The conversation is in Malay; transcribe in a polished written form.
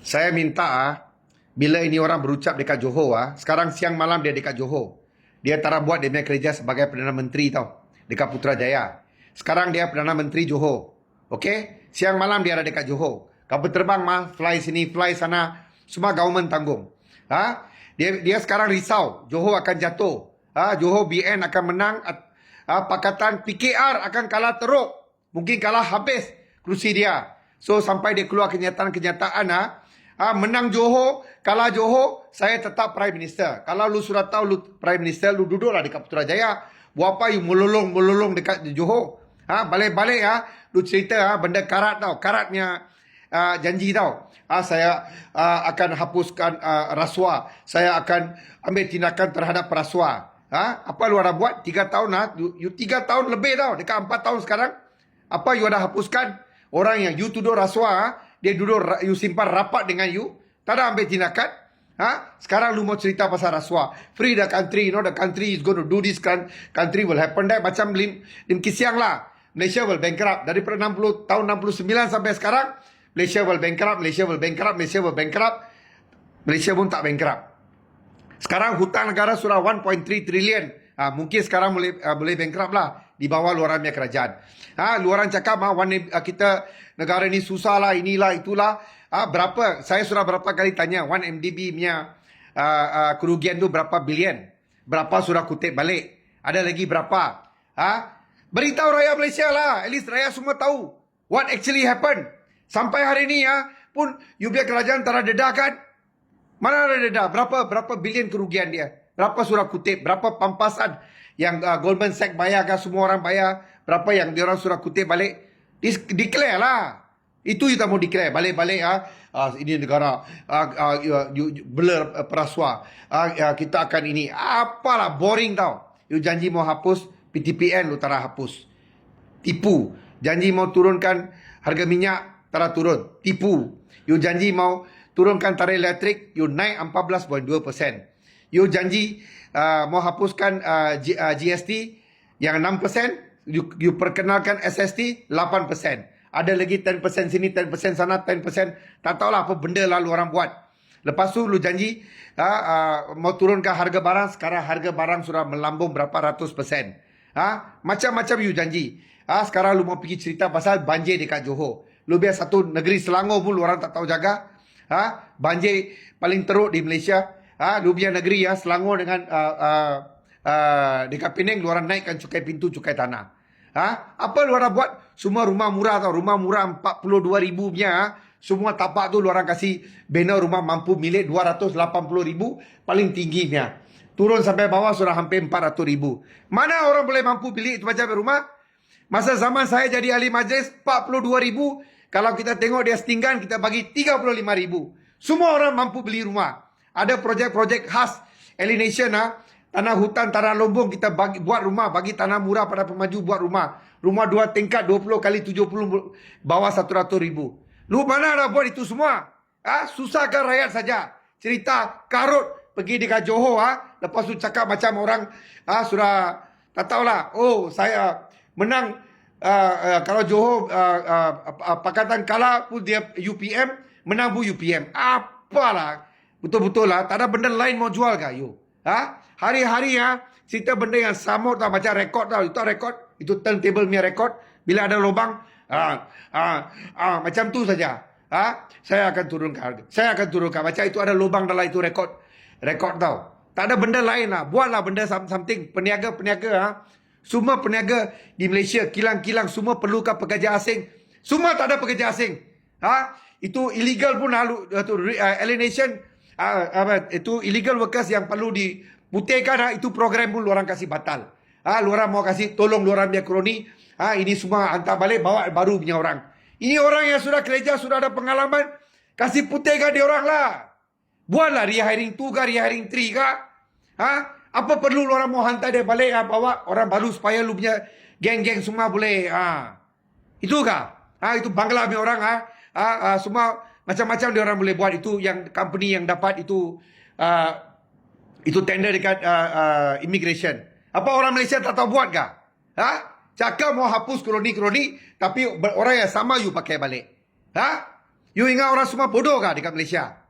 Saya minta bila ini orang berucap dekat Johor sekarang siang malam dia dekat Johor. Dia tak buat dia punya kerja sebagai Perdana Menteri tau, dekat Putrajaya. Sekarang dia Perdana Menteri Johor. Okey? Siang malam dia ada dekat Johor. Kapal terbang fly sini, fly sana, semua government tanggung. Dia sekarang risau Johor akan jatuh. Johor BN akan menang, Pakatan PKR akan kalah teruk. Mungkin kalah habis kerusi dia. So sampai dia keluar kenyataan menang Johor, kalah Johor, saya tetap Prime Minister. Kalau lu sudah tahu lu Prime Minister, lu duduklah dekat Putrajaya. Buat apa you melolong dekat Johor? Balik-balik lu cerita benda karat tau. Karatnya janji tau. Saya akan hapuskan rasuah. Saya akan ambil tindakan terhadap rasuah. Apa lu ada buat? 3 tahun you 3 tahun lebih tau. Dekat 4 tahun sekarang. Apa you ada hapuskan? Orang yang you tuduh rasuah, dia duduk you simpan rapat dengan you, tak ada ambil tindakan. Sekarang lu mau cerita pasal rasuah. Free the country, the country is going to do this, country will happen that. Macam lim kisiang lah. Malaysia will bankrupt. Daripada tahun 69 sampai sekarang, Malaysia will bankrupt, Malaysia will bankrupt, Malaysia will bankrupt. Malaysia pun tak bankrupt. Sekarang hutang negara sudah 1.3 trilion. Mungkin sekarang boleh bankrupt lah di bawah luaran punya kerajaan. Luaran cakap kita negara ni susah lah, inilah itulah. Berapa? Saya sudah berapa kali tanya 1MDB punya kerugian tu berapa bilion? Berapa sudah kutip balik? Ada lagi berapa? Beritahu rakyat Malaysia lah. At least rakyat semua tahu what actually happened. Sampai hari ni pun you punya kerajaan tak ada dedah kan? Mana ada dedah? Berapa bilion kerugian dia? Berapa surat kutip? Berapa pampasan yang Goldman Sachs bayar kan? Semua orang bayar. Berapa yang diorang surat kutip balik? Declare lah. Itu you tak mau declare. Balik-balik ini negara blur perasuah. Kita akan ini. Apalah boring tau. You janji mau hapus PTPN, lu tak hapus. Tipu. Janji mau turunkan harga minyak, tak turun. Tipu. You janji mau turunkan tarikh elektrik, you naik 14.2%. You janji mau hapuskan GST yang 6%, you perkenalkan SST 8%. Ada lagi 10% sini, 10% sana, 10%. Tak tahulah apa benda lalu orang buat. Lepas tu lu janji mau turunkan harga barang, sekarang harga barang sudah melambung berapa ratus persen. Macam-macam you janji. Sekarang lu mau pergi cerita pasal banjir dekat Johor. Lu biar satu negeri Selangor pun lu orang tak tahu jaga. Banjir paling teruk di Malaysia. Lu biar negeri Selangor dengan dekat Penang lu orang naikkan cukai pintu, cukai tanah. Apa lu orang buat? Semua rumah murah tau. Rumah murah 42,000 punya. Semua tapak tu lu orang kasih banner rumah mampu milik 280,000. Paling tingginya. Turun sampai bawah sudah hampir 400,000. Mana orang boleh mampu beli itu macam rumah? Masa zaman saya jadi ahli majlis 42,000. Kalau kita tengok dia setinggan, kita bagi 35,000. Semua orang mampu beli rumah. Ada projek-projek khas alienation tanah hutan, tanah lombong, kita buat rumah, bagi tanah murah pada pemaju buat rumah. Rumah 2 tingkat 20 kali 70 bawah 100,000. Lu mana ada buat itu semua? Susahkan rakyat saja. Cerita karut pergi dekat Johor lepas tu cakap macam orang sudah tak tahulah. Oh, saya menang kalau Johor Pakatan kalah pun dia UPM, menang pun UPM. Apalah. Betul-betul lah. Tak ada benda lain mau jual kah you? Hari-hari cerita benda yang sama tau. Macam rekod tau. Itu rekod. Itu turntable punya rekod. Bila ada lubang. Macam tu saja. Saya akan turunkan harga. Saya akan turunkan. Macam itu ada lubang dalam itu rekod. Rekod tau. Tak ada benda lain lah. Buatlah benda something. Peniaga-peniaga. Semua peniaga di Malaysia. Kilang-kilang. Semua perlukan pekerja asing. Semua tak ada pekerja asing. Itu illegal pun alienation. Itu illegal workers yang perlu diputihkan. Itu program pun luaran kasih batal. Luaran mau kasih tolong luaran dia kroni. Ini semua hantar balik, bawa baru punya orang. Ini orang yang sudah kerja, sudah ada pengalaman. Kasih putihkan dia orang lah. Buatlah rehiring 2 ke rehiring 3 ke. Apa perlu luaran mau hantar dia balik, bawa orang baru supaya lu punya geng-geng semua boleh. Itu kah? Itu Bangla punya orang. Semua macam-macam dia orang boleh buat. Itu yang company yang dapat itu tender dekat immigration. Apa orang Malaysia tak tahu buat kah? Cakap mau hapus kroni-kroni, tapi orang yang sama you pakai balik. You ingat orang semua bodoh kah dekat Malaysia?